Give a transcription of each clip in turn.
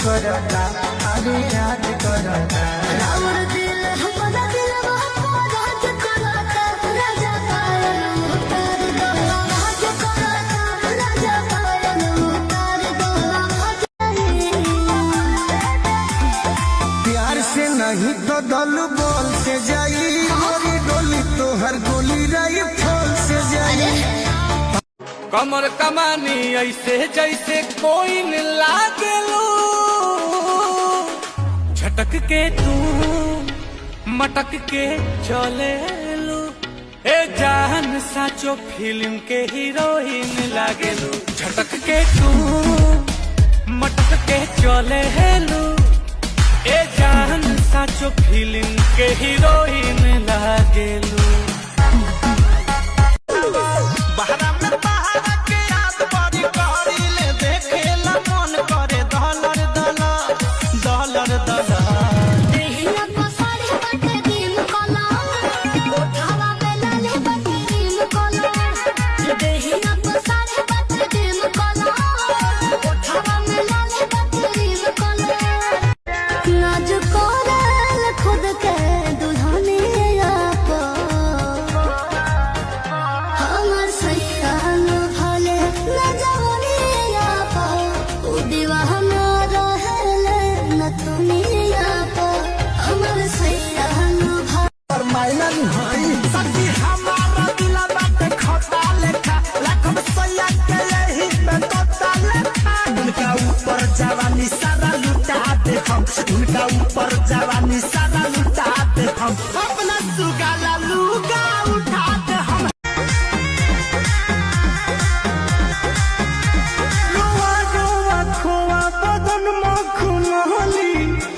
करता, अरे याद करता। प्यार से नहीं तो दल बोल से जाई, मोरी डोली तो हर गोली राइफल से जाई। कमर कमानी ऐसे जैसे कोई न लागे लो, झटक के तू मटक के चले लो। ए जान साचो फिल्म के हीरोइन लागे लो, झटक के तू मटक के चले लो। ए जान साचो फिल्म के हीरोइन लागे लो। उनका ऊपर जवानी सारा लुटा दे हम, अपना सुगाला लुगा उठा दे हम। रोआ रोआ खोआ बदन मखन होली,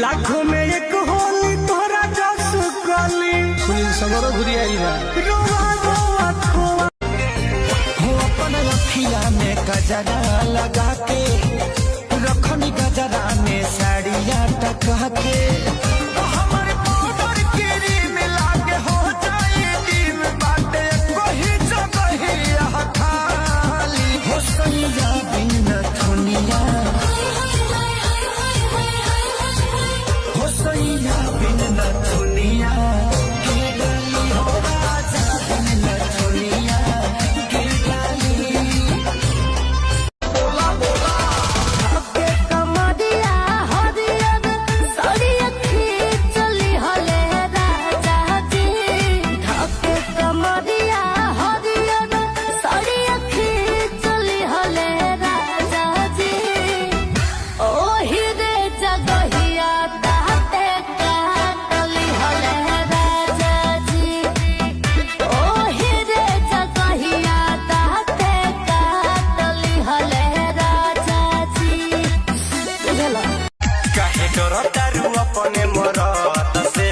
लाखों में एक होली तोरा जस गली। सुनील सगरो घुरी आई बा। रोआ रोआ खोआ हो अपन अखिया में गजरा लगा के, रखनी गजरा में साड़िया टका के। हमारे पाउडर के रीम लागे हो जाए नीम, बाटे कोई जगह यहाँ खाली। हो सैया बिन थुनिया, हो सैया बिन थुनिया के गली हो राजा बिन थुनिया के गली। अपने मरद से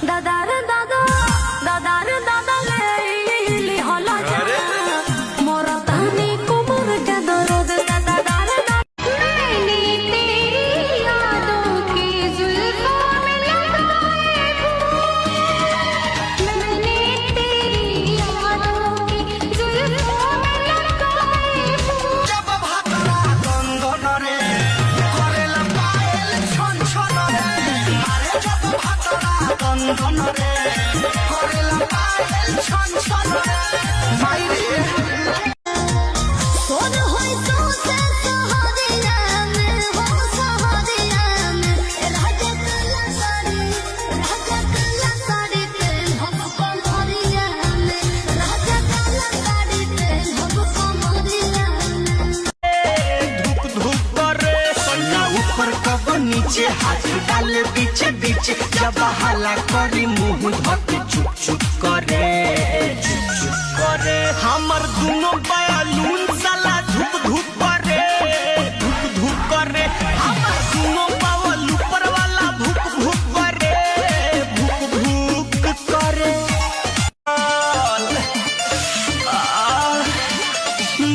दादा रे दादा, दादा रे दादा ले ली होला मोरा तानी कुमर के दर्द। दादा रे दादा मैंने तेरी यादों की जुल्फों में लगाए फूल, मैंने तेरी यादों की जुल्फों में लगाए फूल। जब भातरा गंगन रे करेला पायल छन छन रे, मारे जब भातरा गंगन रे करेला पायल छन छन रे। माई रे सोन होई तो से सहारिया में, हो सहारिया में। राजा कला साड़ी पे हमको मोरिया में, राजा कला साड़ी पे हमको मोरिया में। धुक धुक करे सन्ना ऊपर कब नीचे, हाथ डाल बीच बीच, जब हला करी मुंह धक चुप चुप करे, चुप चुप करे। हमर दोनों बयालून साला धुक धुक करे, धुक धुक करे। हमर दोनों बावल ऊपर वाला भुक भुक करे, भुक भुक करे।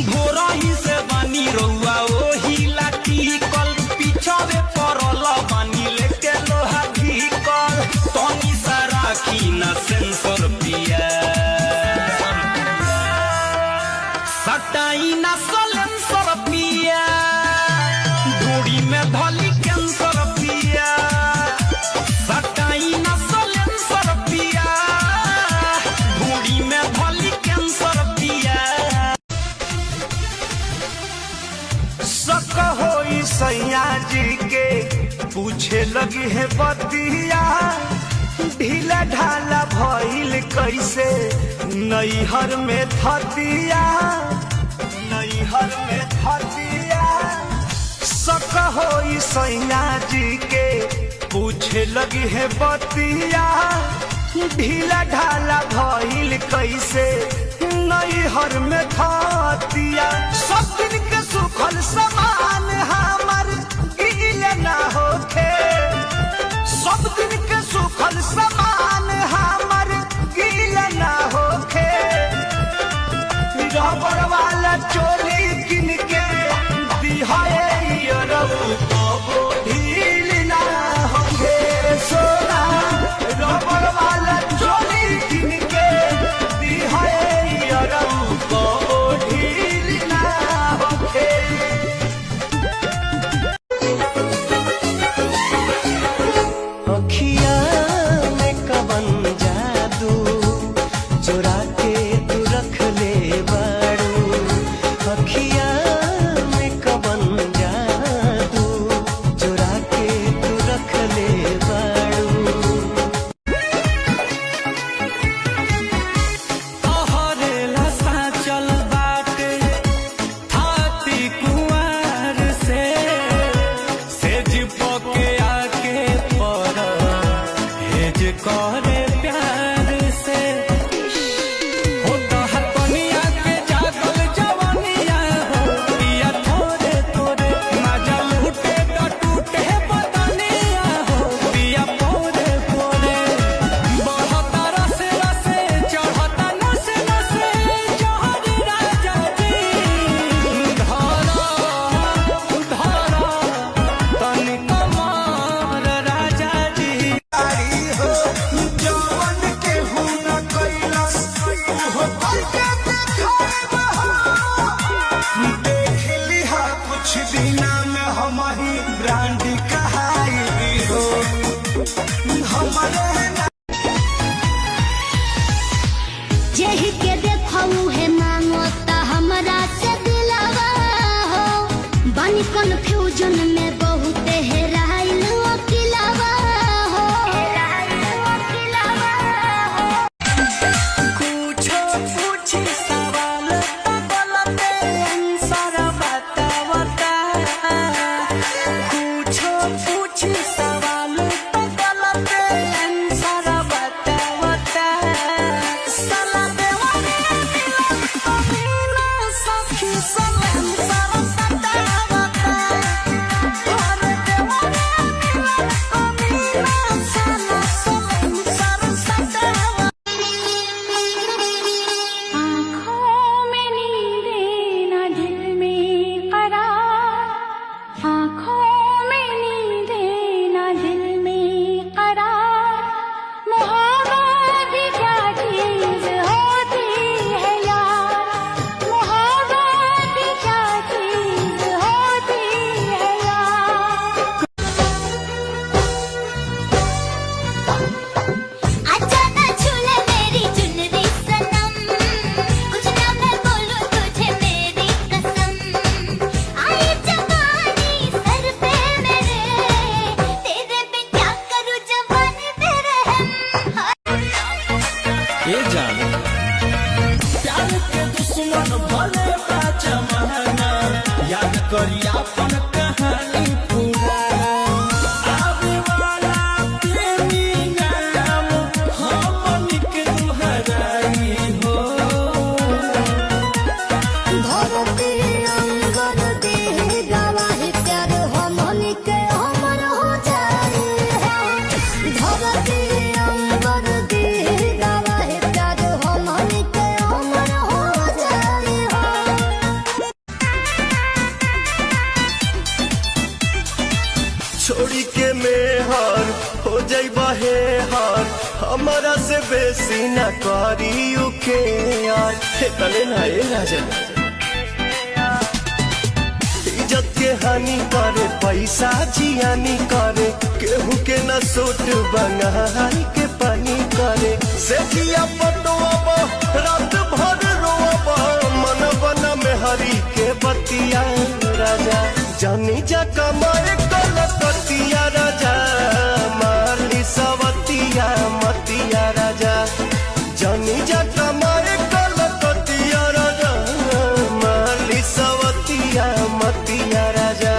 भोरा ही से बानी रउआ ओही लाठी कल, पीछावे परल बानी लेके लोहा ढीकल। तनी सारा की न सेंसर पिया, में धोली कैंसर पिया सटाई न सलेंसर पिया ढूंढी में धोली कैंसर पिया शक होई सैया जी के पूछे लगी है बतिया ढीला ढाला भइल कैसे नैहर में धतिया नैहर में धतिया शक होई सैया जी के पूछे लगी है बतिया ढीला ढाला भइल कैसे नैहर में धतिया सब दिन के सुखल समान हमर गिल ना होखे सब दिन के सुखल समान हमर गिल ना होखे रबड़ वाला चोली किन के दिहाए रबू ढील ना होखे सोना रबड़ वाला चोली किन के दिहाए रबू ढील ना होखे अखिया में कवन जादू चुरा के तू रख ले बारू अखिया में कवन जादू चुरा के तू रख ले बारू तोहरे लसा चल बाटे थाती कुंवर से सेज पके आके पर हेज करे प्यार से हो तोहर कनिया के जागल जवनिया हो पिया थोरे थोरे मजा लूटे तो टूटे बदनिया हो पिया पोरे पोरे बढ़ता रसे रसे चढ़ता नसे नसे जहर राजा जी धरा धरा तनिक मार राजा जी हो जवन के हुना कैलस हो पल के देखाए देख लिहा कुछ दिना में हम ही ब्रांड कहाई हो हमारे जेहि के देखऊ है मांगता हमरा से दिलवा हो बनी कंफ्यूजन में बहुत हेराइल अकेलावा हो पूछो पूछी सवाल गलते आंसर बतावता पूछो पूछी सवाल गलते आंसर बतावता साला देवानी अमीना सखी सलाम सारा बतावता और देवानी अमीना साला सलाम सारा बतावता आँखों में नींदें ना दिल में करार आँखों में नींदें ना दिल में करार मोहब्बत क्या चीज होती है यार मोहब्बत क्या चीज होती है यार आजा ना छूले मेरी चुनरी सनम कुछ ना मैं बोलूं तुझे मेरी कसम आई जवानी सर पे मेरे तेरे पे क्या करूं जवानी तेरे हम ये जान प्यार के दुश्मन भले बा जमाना याद करी अपन कहानी पुराना आवे वाला प्रेमी नाम हमनी के दुहराई हो धरती अंगर देह गवाही प्यार हमनी के हमर हो जाए धरती अंगर देह गवाही प्यार हमनी के हमर हो जाए छोड़ी के मेहर हो जाइबा हे हार हमारा से बेसी न करी के यार तले ना ए राजा इज्जत के हानि करे पैसा जियानी करे केहू के न सोट बंगाई के पानी करे से जिया पटोब रात भर रोब मन बन में हरी के बतिया राजा जानी जा कमाए कलकतिया राजा माली सवतिया मतिया राजा जानी जा कमाए कलकतिया राजा माली सवतिया मतिया राजा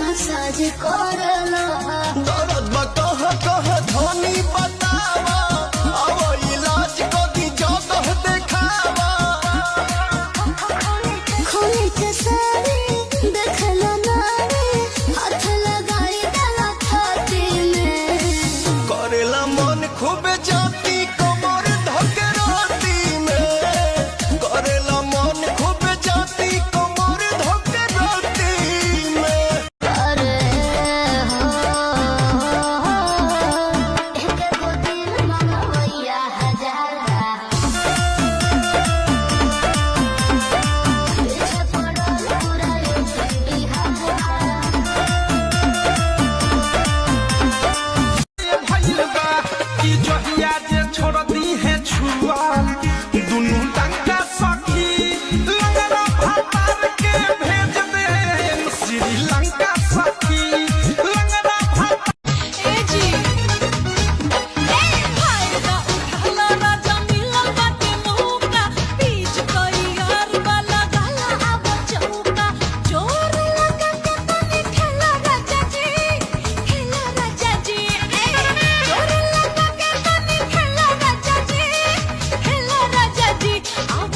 मसाज करला दर्द बकह कह धनी बतावा अब इलाज को दी जगह देखावा खोले के सारी देखला नारे हाथ लगाई डाला छाती में करेला मन खूब जाती कमर धके राती में करेला मन खूब जाती कमर धके राती में अरे हो एक को दिल मनवैया हजारा पीछे पड़ल पूरा बिहार कि जहिया जे छोड़ दी है छुआ दुनू टंका सखी लंगड़ा भातार के भेज दे श्रीलंका सखी लंगड़ा ए जी ए फायदा उठाला राजा मिलल बाटे मौका बीच कई यार वाला गाला अब चौका जोर लगा के तनी खेला राजा जी जोर लगा के तनी खेला राजा जी अब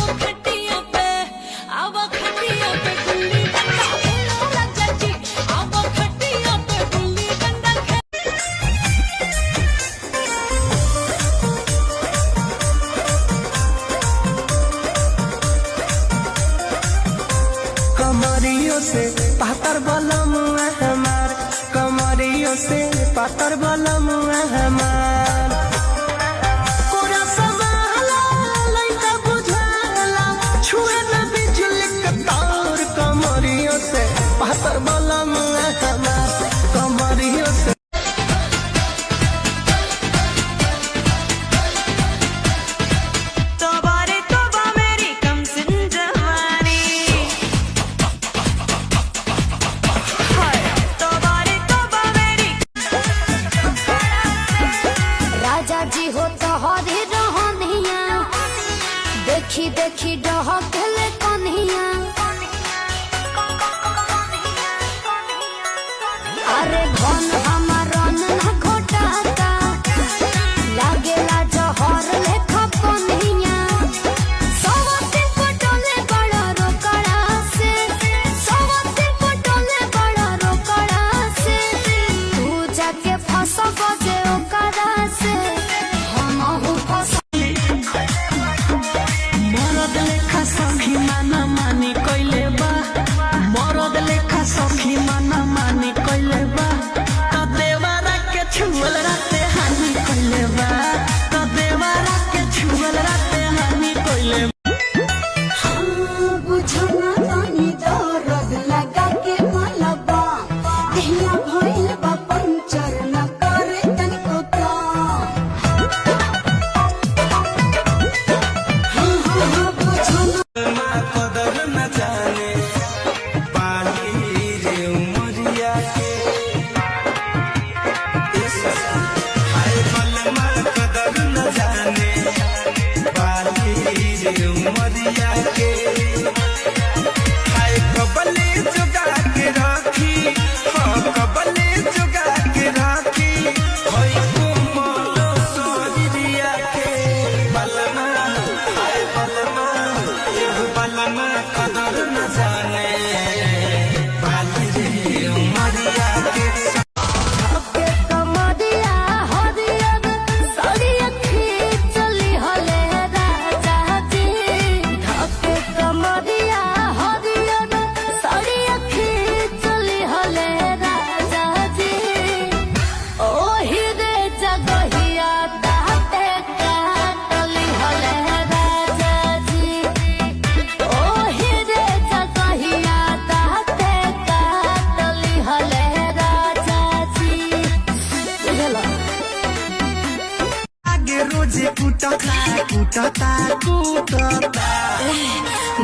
खटिया पे गुल्ली डंडा खेला राजा जी अब खटिया पे गुल्ली डंडा कमरियों से पातर बलम हमार कमरियों से पातर बलम हमार पूरा समाला लइका बुझाला छुए न बिजली के तार कमरियों से पातर बलम हमार कमरियों से तोबारे तोबा मेरी कमसिन जवानी हाय तोबारे तोबा मेरी राजा जी हो तो हरी रहनिया देखी देखी डहकले कन्हिया अरे धन हमार रन ना घोटाता लागेला जहर लेखा कन्हिया सवते पटोले बड़ा रोकड़ा से सवते पटोले बड़ा रोकड़ा से तू जाके फंस गजे ओकरा से हम हो फंस मरद लेखा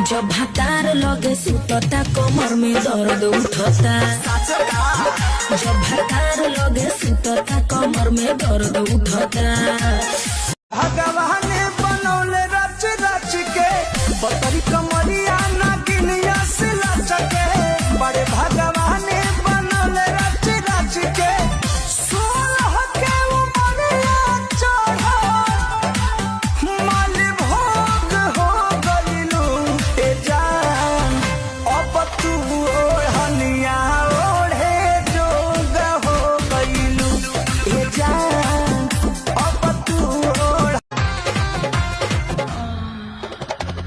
जब भातार लगे सुतता कमर में दर्द उठता जब भातार लगे सुतता कमर में दर्द उठता भगवान बनौले रच रच के बतरी कमरिया नागिनिया से लचके बड़े भगवान बनौले रच रच के 16 के उमरिया चढ़ो माल भोग हो गइलू ए जान अब तू ओढ़निया ओढ़े जोग हो गइलू ए जान अब तू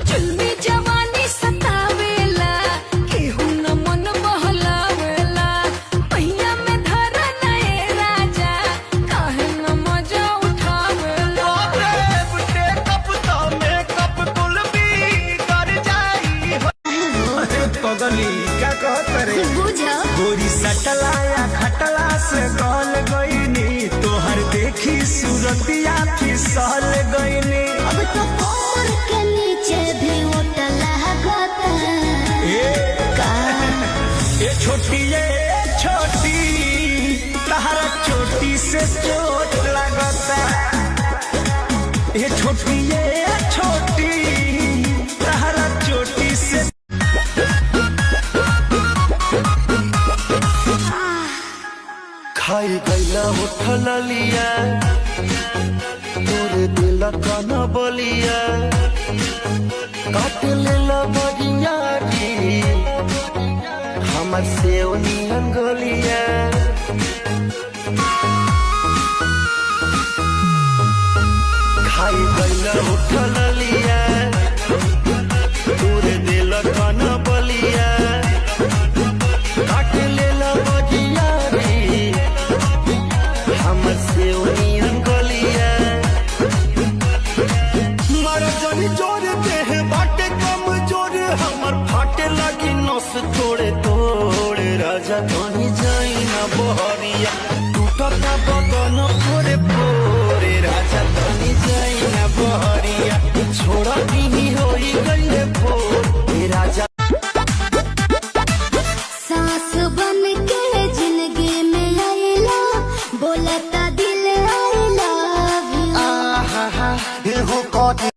चुल्मी जवानी सतावेला केहू न मन बहलावेला पहिया में धर नए राजा काहे न मजा उठावेला पगली क्या कहत रे बुझो गोरी सटलाया खटला से गल गईनी तोहर देखी सूरतिया फिसल गईनी अब तो कमर के नीचे भी उठल लगता ए छोटी तहरा चोटी से चोट लगता ये छोटी तहरा चोटी से खाई गैला उठल लिया तोरे दिल कन बलिया काट लेला बगिया री हमर से नियन गलिया खाई गैला उठल लिया तोरे दिल कन बलिया काट लेला बगिया री हमर से नियन गलिया मारा जानी जोर देह बाटे कम जोर हमर फाटे लगी नस तोड़े तोड़े राजा कहीं जाई ना बहरिया टूटता बदन पोरे पोरे राजा कहीं जाई ना बहरिया छोड़ा भी होई गईले भोर ए राजा सांस बन के जिंदगी में आइला बोलता दिल आई लव यू आहा हा हे हो कोटी